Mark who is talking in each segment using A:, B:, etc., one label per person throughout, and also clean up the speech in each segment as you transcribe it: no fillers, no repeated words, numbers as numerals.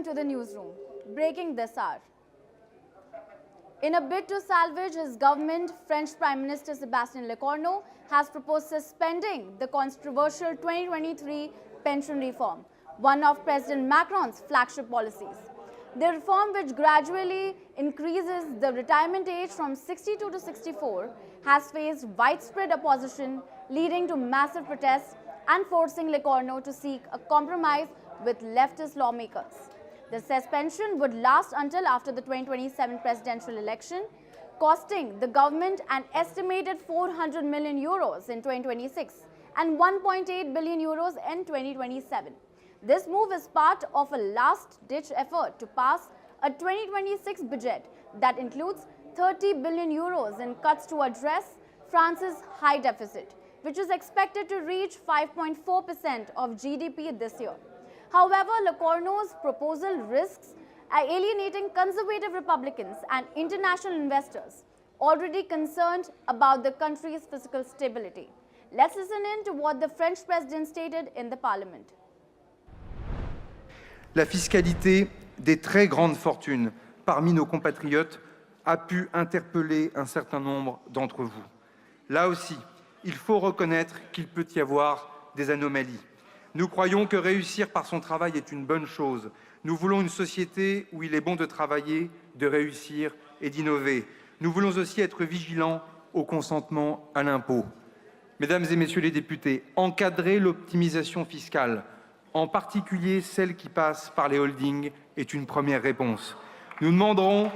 A: welcome to the newsroom. Breaking this hour. In a bid to salvage his government, French Prime Minister Sébastien Lecornu has proposed suspending the controversial 2023 pension reform, one of President Macron's flagship policies. The reform, which gradually increases the retirement age from 62 to 64, has faced widespread opposition, leading to massive protests and forcing Lecornu to seek a compromise with leftist lawmakers. The suspension would last until after the 2027 presidential election, costing the government an estimated 400 million euros in 2026 and 1.8 billion euros in 2027. This move is part of a last-ditch effort to pass a 2026 budget that includes 30 billion euros in cuts to address France's high deficit, which is expected to reach 5.4% of GDP this year. However, Lecornu's proposal risks alienating conservative Republicans and international investors already concerned about the country's fiscal stability. Let's listen in to what the French president stated in the parliament.
B: La fiscalité des très grandes fortunes parmi nos compatriotes a pu interpeller un certain nombre d'entre vous. Là aussi, il faut reconnaître qu'il peut y avoir des anomalies. Nous croyons que réussir par son travail est une bonne chose. Nous voulons une société où il est bon de travailler, de réussir et d'innover. Nous voulons aussi être vigilants au consentement à l'impôt. Mesdames et messieurs les députés, encadrer l'optimisation fiscale, en particulier celle qui passe par les holdings, est une première réponse. Nous demanderons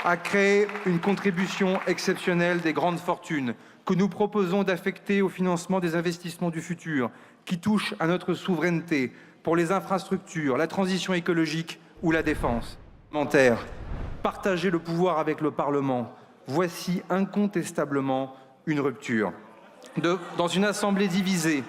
B: à créer une contribution exceptionnelle des grandes fortunes que nous proposons d'affecter au financement des investissements du futur qui touchent à notre souveraineté pour les infrastructures, la transition écologique ou la défense. Partager le pouvoir avec le Parlement, voici incontestablement une rupture. Dans une assemblée divisée,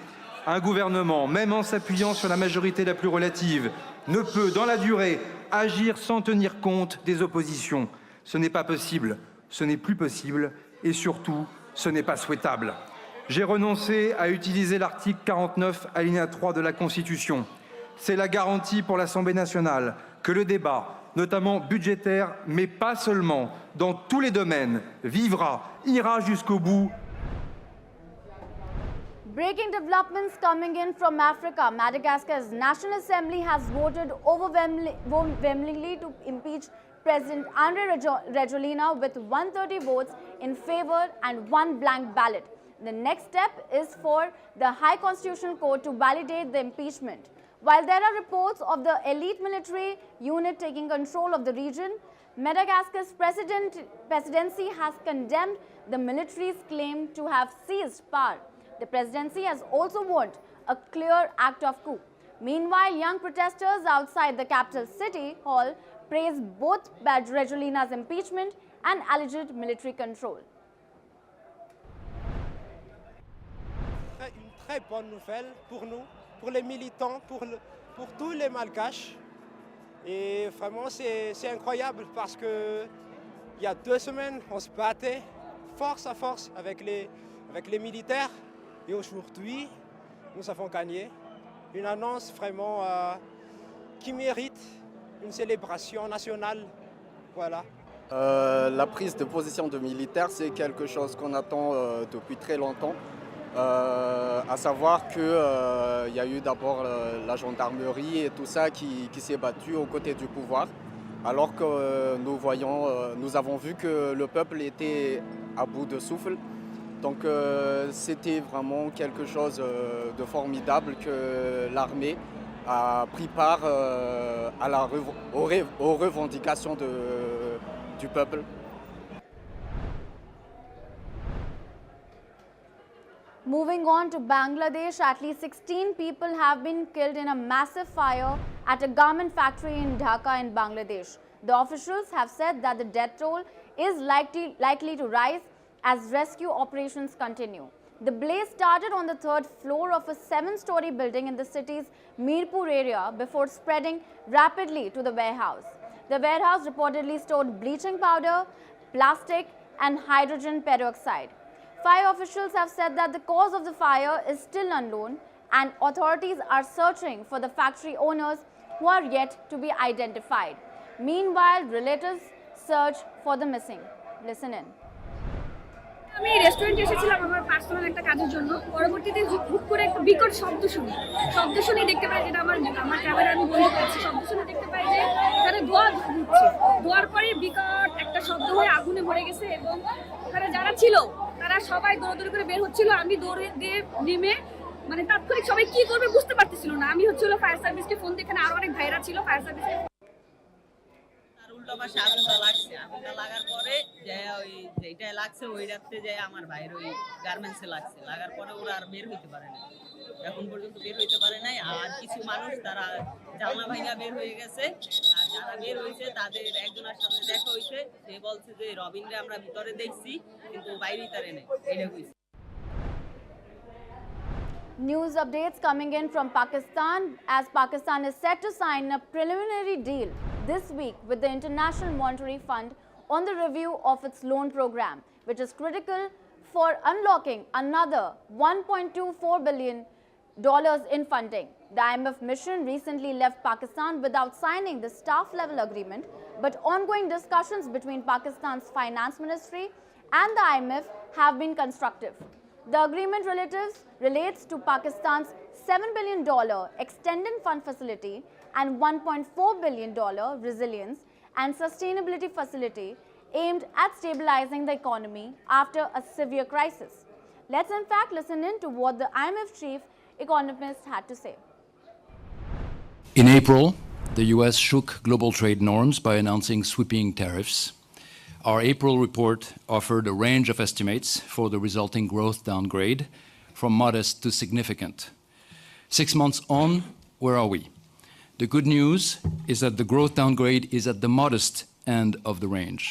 B: un gouvernement, même en s'appuyant sur la majorité la plus relative, ne peut, dans la durée, agir sans tenir compte des oppositions. Ce n'est pas possible, ce n'est plus possible et surtout, ce n'est pas souhaitable. J'ai renoncé à utiliser l'article 49, alinéa 3 de la Constitution. C'est la garantie pour l'Assemblée nationale que le débat, notamment budgétaire, mais pas seulement, dans tous les domaines, ira jusqu'au bout.
A: Breaking developments coming in from Africa, Madagascar's National Assembly has voted overwhelmingly to impeach President Andry Rajoelina with 130 votes in favor and one blank ballot. The next step is for the High Constitutional Court to validate the impeachment. While there are reports of the elite military unit taking control of the region, Madagascar's presidency has condemned the military's claim to have seized power. The presidency has also warned a clear act of coup. Meanwhile, young protesters outside the capital city hall praise both Rajoelina's impeachment and alleged military control.
C: Une très bonne nouvelle pour nous, pour les militants, pour tous les Malgaches. Et vraiment, c'est incroyable parce que il y a 2 semaines, on se battait force à force avec les militaires. Et aujourd'hui, nous avons gagné. Une annonce vraiment qui mérite une célébration nationale. Voilà.
D: La prise de position de militaires, c'est quelque chose qu'on attend depuis très longtemps. À savoir qu'il y a eu d'abord la gendarmerie et tout ça qui s'est battu aux côtés du pouvoir, alors que nous avons vu que le peuple était à bout de souffle. Donc c'était vraiment quelque chose de formidable que l'armée a pris part aux revendications du peuple.
A: Moving on to Bangladesh, at least 16 people have been killed in a massive fire at a garment factory in Dhaka in Bangladesh. The officials have said that the death toll is likely to rise as rescue operations continue. The blaze started on the 3rd floor of a 7-story building in the city's Mirpur area before spreading rapidly to the warehouse. The warehouse reportedly stored bleaching powder, plastic, and hydrogen peroxide. Fire officials have said that the cause of the fire is still unknown and authorities are searching for the factory owners who are yet to be identified. Meanwhile, relatives search for the missing. Listen in.
E: আমি রেস্টুরেন্টে এসেছিলাম আমার personal একটা কাজের জন্য। পরবর্তীতে হুট করে একটা বিকট শব্দ শুনি দেখতে পাই, যেটা আমার ক্যামেরা আমি বন্ধ করেছি। শব্দ শুনে দেখতে পাই যে এখানে ধোঁয়া উঠছে। ধোঁয়ার পরে বিকট একটা শব্দ হয়ে আগুনে ভরে গেছে এবং ওখানে যারা ছিল তারা সবাই দৌড়াদৌড়ি করে বের হচ্ছিল। আমি দৌড়ে দিয়ে নেমে মানে তাৎক্ষণিক সবাই কি করবে বুঝতে পারতেছিল না। আমি ফায়ার সার্ভিসকে ফোন দিয়ে, এখানে আরো অনেক ভাইরা ছিল, ফায়ার সার্ভিসে
F: উল্টো পাশে আগুনটা লাগছে। আগুনটা লাগার পরে যে ওই যেটাই লাগছে ওই রাত্রে যে আমার ভাইয়ের ওই গার্মেন্টসে লাগছে। লাগার পরে ওরা আর বের হইতে পারে না, এখন পর্যন্ত বের হইতে পারে নাই। আর কিছু মানুষ তারা জানলা ভাঙা বের হয়ে গেছে। আর যারা বের হয়েছে তাদের একজনের সামনে দেখা হয়েছে, সে বলছে যে রবিনরে আমরা ভিতরে দেখছি কিন্তু বাইরেই তারে নেই, এটা কইছে।
A: News updates coming in from Pakistan, as Pakistan is set to sign a preliminary deal this week with the International Monetary Fund on the review of its loan program, which is critical for unlocking another $1.24 billion in funding. The IMF mission recently left Pakistan without signing the staff-level agreement, but ongoing discussions between Pakistan's finance ministry and the IMF have been constructive. The agreement relates to Pakistan's $7 billion extended fund facility and $1.4 billion resilience and sustainability facility aimed at stabilizing the economy after a severe crisis. Let's in fact listen in to what the IMF chief economist had to say.
G: In April, the US shook global trade norms by announcing sweeping tariffs. Our April report offered a range of estimates for the resulting growth downgrade, from modest to significant. 6 months on, where are we? The good news is that the growth downgrade is at the modest end of the range,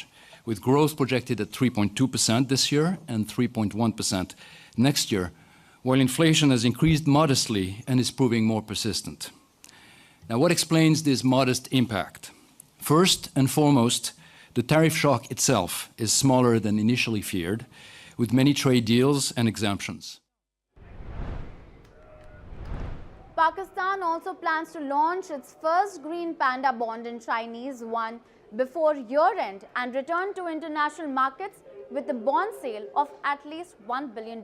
G: with growth projected at 3.2% this year and 3.1% next year, while inflation has increased modestly and is proving more persistent. Now, what explains this modest impact? First and foremost, the tariff shock itself is smaller than initially feared, with many trade deals and exemptions.
A: Pakistan also plans to launch its first green panda bond in Chinese yuan before year-end and return to international markets with a bond sale of at least $1 billion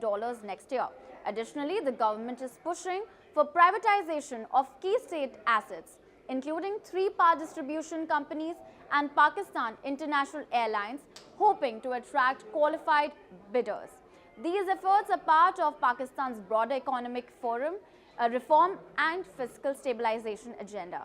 A: next year. Additionally, the government is pushing for privatization of key state assets, including 3 power distribution companies and Pakistan International Airlines, hoping to attract qualified bidders. These efforts are part of Pakistan's broader economic forum, reform and fiscal stabilization agenda.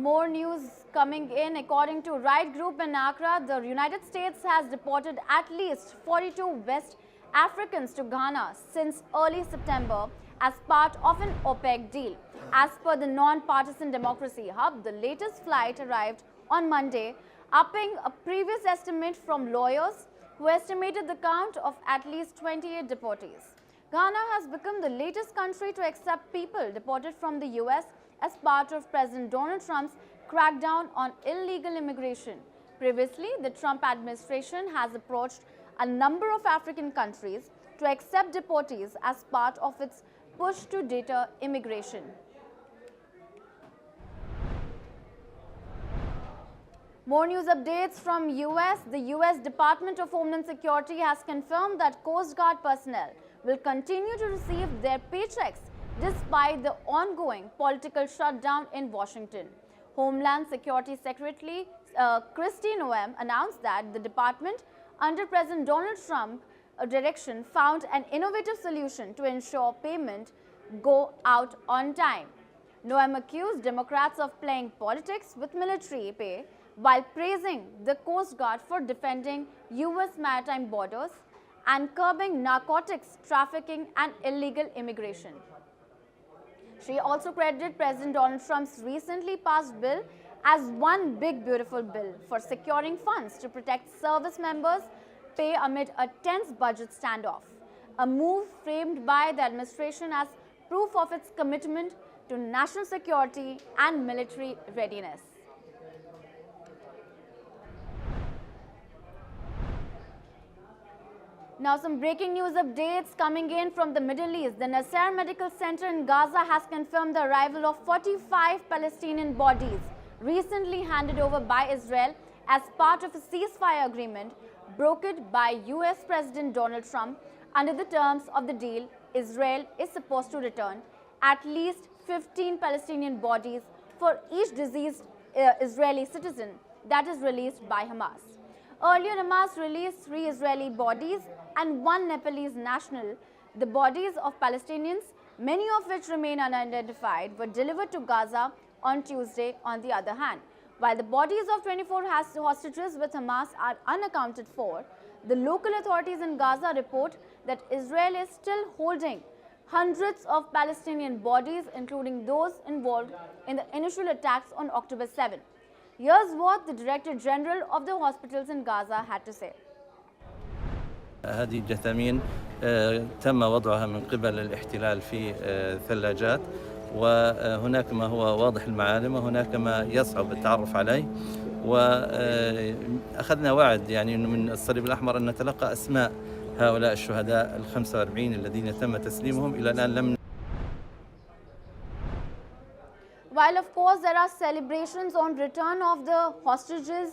A: More news coming in. According to Right Group in Accra, the United States has deported at least 42 West Africans to Ghana since early September as part of an OPEC deal. As per the non-partisan democracy hub, the latest flight arrived on Monday, upping a previous estimate from lawyers who estimated the count of at least 28 deportees. Ghana has become the latest country to accept people deported from the US as part of President Donald Trump's crackdown on illegal immigration. Previously, the Trump administration has approached a number of African countries to accept deportees as part of its push to deter immigration. More news updates from US. The US Department of Homeland Security has confirmed that Coast Guard personnel will continue to receive their paychecks despite the ongoing political shutdown in Washington. Homeland Security Secretary Kristi Noem announced that the department, under President Donald Trump direction, found an innovative solution to ensure payment go out on time. Noem accused Democrats of playing politics with military pay while praising the Coast Guard for defending US maritime borders and curbing narcotics trafficking and illegal immigration. She also credited President Donald Trump's recently passed bill as one big beautiful bill for securing funds to protect service members' pay amid a tense budget standoff, a move framed by the administration as proof of its commitment to national security and military readiness. Now some breaking news updates coming in from the Middle East. The Nasser Medical Center in Gaza has confirmed the arrival of 45 Palestinian bodies recently handed over by Israel as part of a ceasefire agreement brokered by US President Donald Trump. Under the terms of the deal, Israel is supposed to return at least 15 Palestinian bodies for each deceased Israeli citizen that is released by Hamas. Earlier, Hamas released 3 Israeli bodies and 1 Nepalese national. The bodies of Palestinians, many of which remain unidentified, were delivered to Gaza on Tuesday. On the other hand, while the bodies of 24 hostages with Hamas are unaccounted for, the local authorities in Gaza report that Israel is still holding hundreds of Palestinian bodies, including those involved in the initial attacks on October 7. Here's what the Director General of the hospitals in Gaza had to say.
H: هذه الجثامين تم وضعها من قبل الاحتلال في ثلاجات، وهناك ما هو واضح المعالم وهناك ما يصعب التعرف عليه، وأخذنا وعد يعني من الصليب الأحمر أن نتلقى أسماء هؤلاء الشهداء 45 الذين تم تسليمهم. إلى الآن لم.
A: While of course there are celebrations on return of the hostages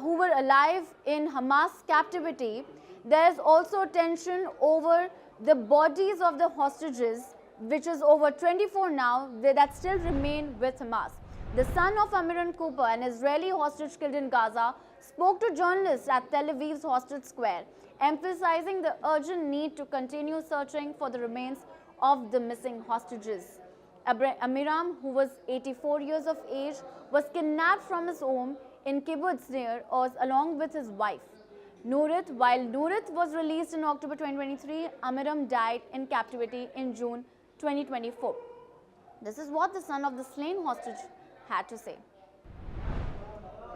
A: who were alive in Hamas captivity, there is also tension over the bodies of the hostages, which is over 24 now, that still remain with Hamas. The son of Amiran Cooper, an Israeli hostage killed in Gaza, spoke to journalists at Tel Aviv's Hostage Square, emphasizing the urgent need to continue searching for the remains of the missing hostages. Amiram, who was 84 years of age, was kidnapped from his home in Kibbutz Nir Oz along with his wife. Nurit, while Nurit was released in October 2023, Amiram died in captivity in June 2024. This is what the son of the slain hostage had to say.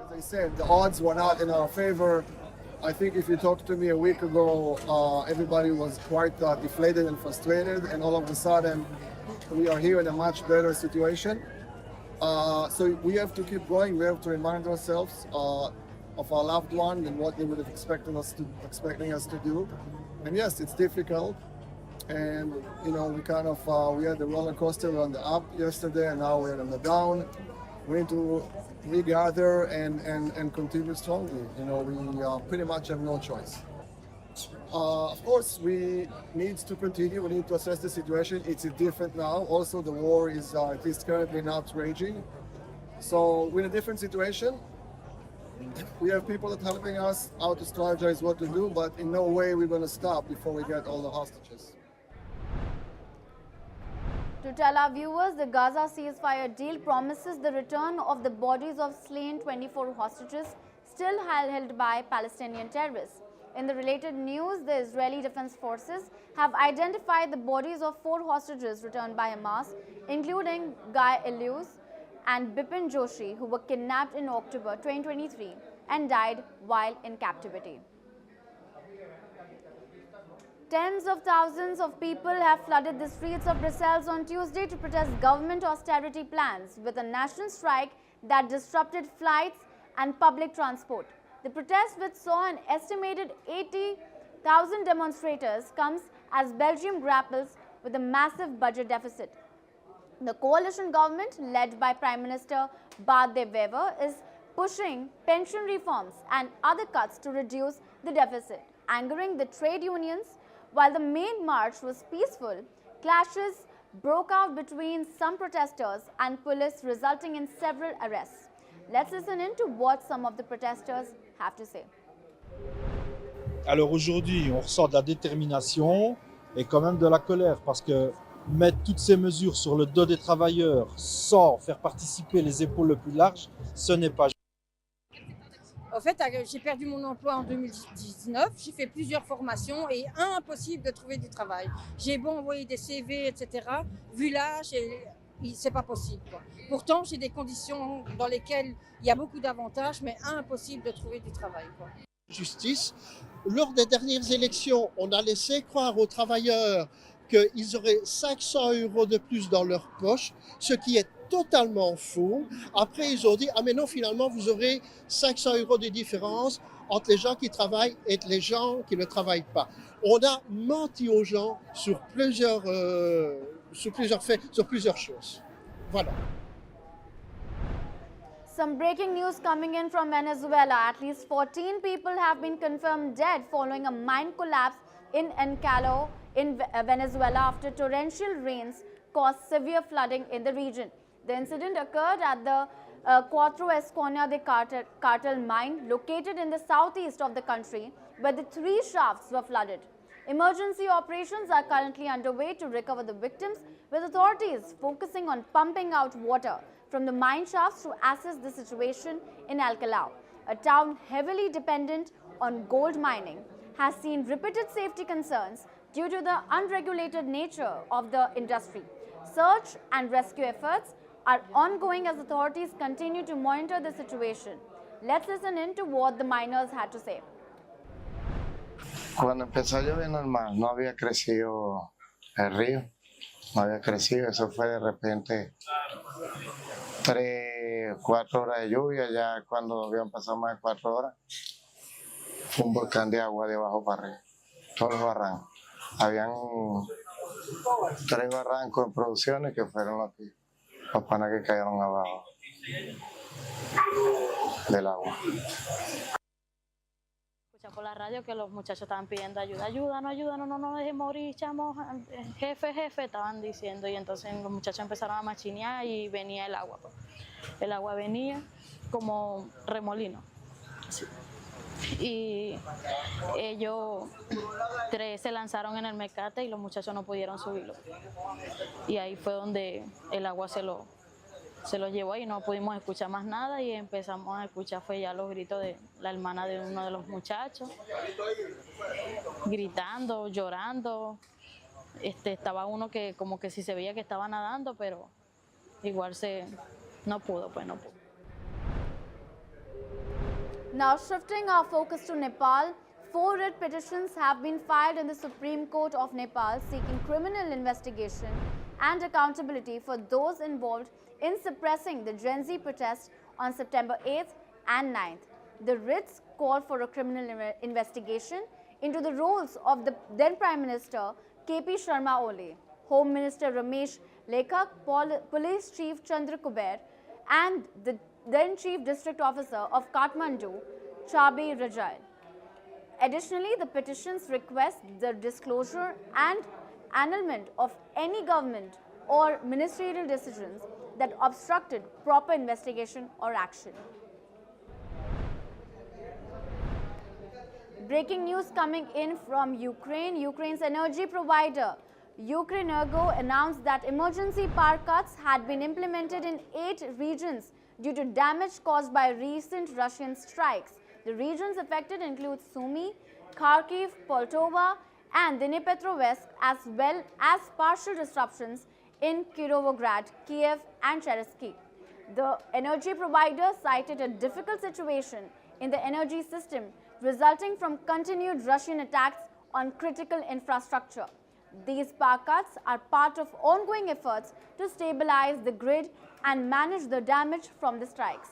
I: As I said, the odds were not in our favor. I think if you talked to me a week ago, everybody was quite deflated and frustrated, and all of a sudden, we are here in a much better situation. So we have to keep going. We have to remind ourselves of our loved one and what they would have expecting us to do. And yes, it's difficult. And you know, we had the roller coaster on the up yesterday, and now we're on the down. We need to regather and continue strongly. You know, we pretty much have no choice. Of course, we need to continue. We need to assess the situation. It's different now. Also, the war is at least currently not raging. So we're in a different situation. We have people that are helping us how to strategize what to do, but in no way we're going to stop before we get all the hostages.
A: To tell our viewers, the Gaza ceasefire deal promises the return of the bodies of slain 24 hostages still held by Palestinian terrorists. In the related news, the Israeli Defense Forces have identified the bodies of 4 hostages returned by Hamas, including Guy Elius and Bipin Joshi, who were kidnapped in October 2023 and died while in captivity. Tens of thousands of people have flooded the streets of Brussels on Tuesday to protest government austerity plans, with a national strike that disrupted flights and public transport. The protest, which saw an estimated 80,000 demonstrators, comes as Belgium grapples with a massive budget deficit. The coalition government, led by Prime Minister Bart de Wever, is pushing pension reforms and other cuts to reduce the deficit, angering the trade unions. While the main march was peaceful, clashes broke out between some protesters and police, resulting in several arrests. Let's listen in to what some of the protesters have to say.
J: Alors aujourd'hui, on ressent de la détermination et quand même de la colère, parce que mettre toutes ces mesures sur le dos des travailleurs sans faire participer les épaules le plus larges, ce n'est pas juste.
K: En fait, j'ai perdu mon emploi en 2019, j'ai fait plusieurs formations et impossible de trouver du travail. J'ai beau envoyer des CV, etc. Vu l'âge, c'est pas possible, quoi. Pourtant, j'ai des conditions dans lesquelles il y a beaucoup d'avantages, mais impossible de trouver du travail, quoi.
L: Justice. Lors des dernières élections, on a laissé croire aux travailleurs qu'ils auraient 500 € de plus dans leur poche, ce qui est totalement fou. Après, ils ont dit, ah mais non, finalement, vous aurez 500 € de différence entre les gens qui travaillent et les gens qui ne travaillent pas. On a menti aux gens sur plusieurs faits, sur plusieurs choses. Voilà.
A: Some breaking news coming in from Venezuela. At least 14 people have been confirmed dead following a mine collapse in Encalo in Venezuela after torrential rains caused severe flooding in the region. The incident occurred at the Cuatro Esconia de Cartel mine located in the southeast of the country, where the 3 shafts were flooded. Emergency operations are currently underway to recover the victims, with authorities focusing on pumping out water from the mine shafts to assess the situation in Alcalá, a town heavily dependent on gold mining, has seen repeated safety concerns due to the unregulated nature of the industry. Search and rescue efforts are ongoing as authorities continue to monitor the situation. Let's listen in to what the miners had to say.
M: Cuando empezó a llover normal, no había crecido el río, no había crecido, eso fue de repente 3, 4 horas de lluvia, ya cuando habían pasado más de 4 horas, fue un volcán de agua de abajo para arriba, todos los barrancos. Habían 3 barrancos en producciones que fueron los panas que cayeron abajo del agua.
N: Por la radio que los muchachos estaban pidiendo ayuda, no nos dejes morir, chamo, jefe, estaban diciendo, y entonces los muchachos empezaron a machinear y venía el agua. El agua venía como remolino. Sí. Y ellos 3 se lanzaron en el mecate y los muchachos no pudieron subirlo. Y ahí fue donde el agua se lo llevó y no pudimos escuchar más nada, y empezamos a escuchar fue ya los gritos de la hermana de uno de los muchachos, gritando, llorando. Estaba uno que como que sí se veía que estaba nadando, pero igual no pudo.
A: Now shifting our focus to Nepal, 4 writ petitions have been filed in the Supreme Court of Nepal seeking criminal investigation and accountability for those involved in suppressing the Gen Z protest on September 8th and 9th. The writs call for a criminal investigation into the roles of the then Prime Minister KP Sharma Oli, Home Minister Ramesh Lekhak, Police Chief Chandra Kuber, and the then Chief District Officer of Kathmandu, Chabi Rajai. Additionally, the petitions request the disclosure and annulment of any government or ministerial decisions that obstructed proper investigation or action. Breaking news coming in from Ukraine. Ukraine's energy provider Ukrenergo announced that emergency power cuts had been implemented in 8 regions due to damage caused by recent Russian strikes. The regions affected include Sumy, Kharkiv, Poltava, and Dnipropetrovsk, as well as partial disruptions in Kirovograd, Kiev, and Cherkasy. The energy provider cited a difficult situation in the energy system resulting from continued Russian attacks on critical infrastructure. These power cuts are part of ongoing efforts to stabilize the grid and manage the damage from the strikes.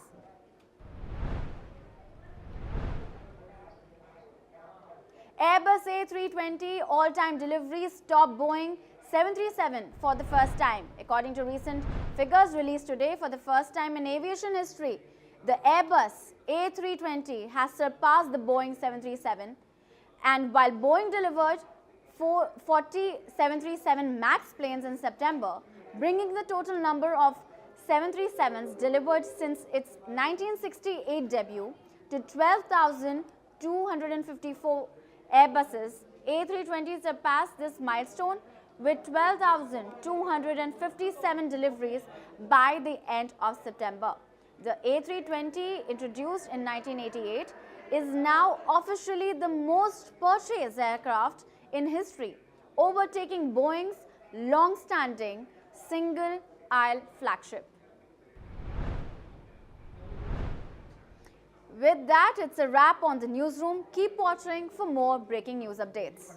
A: Airbus A320 all-time deliveries top Boeing 737 for the first time. According to recent figures released today, for the first time in aviation history, the Airbus A320 has surpassed the Boeing 737, and while Boeing delivered 40 737 MAX planes in September, bringing the total number of 737s delivered since its 1968 debut to 12,254 Airbuses. A320 surpassed this milestone with 12,257 deliveries by the end of September. The A320, introduced in 1988, is now officially the most purchased aircraft in history, overtaking Boeing's long-standing single-aisle flagship. With that, it's a wrap on the newsroom. Keep watching for more breaking news updates.